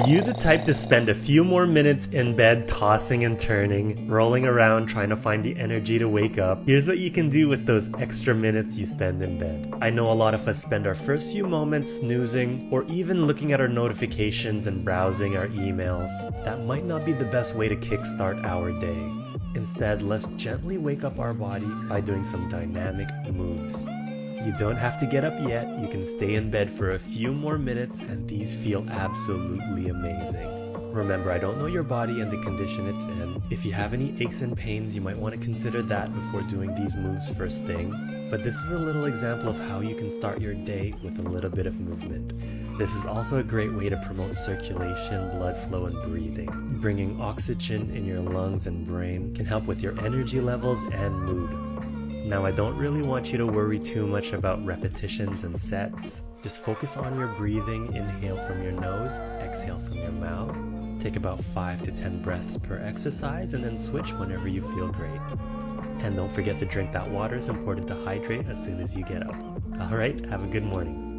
you the type to spend a few more minutes in bed tossing and turning, rolling around trying to find the energy to wake up, here's what you can do with those extra minutes you spend in bed. I know a lot of us spend our first few moments snoozing or even looking at our notifications and browsing our emails. That might not be the best way to kickstart our day. Instead, let's gently wake up our body by doing some dynamic moves. You don't have to get up yet, you can stay in bed for a few more minutes and these feel absolutely amazing. Remember, I don't know your body and the condition it's in. If you have any aches and pains, you might want to consider that before doing these moves first thing. But this is a little example of how you can start your day with a little bit of movement. This is also a great way to promote circulation, blood flow, and breathing. Bringing oxygen in your lungs and brain can help with your energy levels and mood. Now, I don't really want you to worry too much about repetitions and sets. Just focus on your breathing. Inhale from your nose, exhale from your mouth. Take about 5 to 10 breaths per exercise and then switch whenever you feel great. And don't forget to drink that water. It's important to hydrate as soon as you get up. Alright, have a good morning.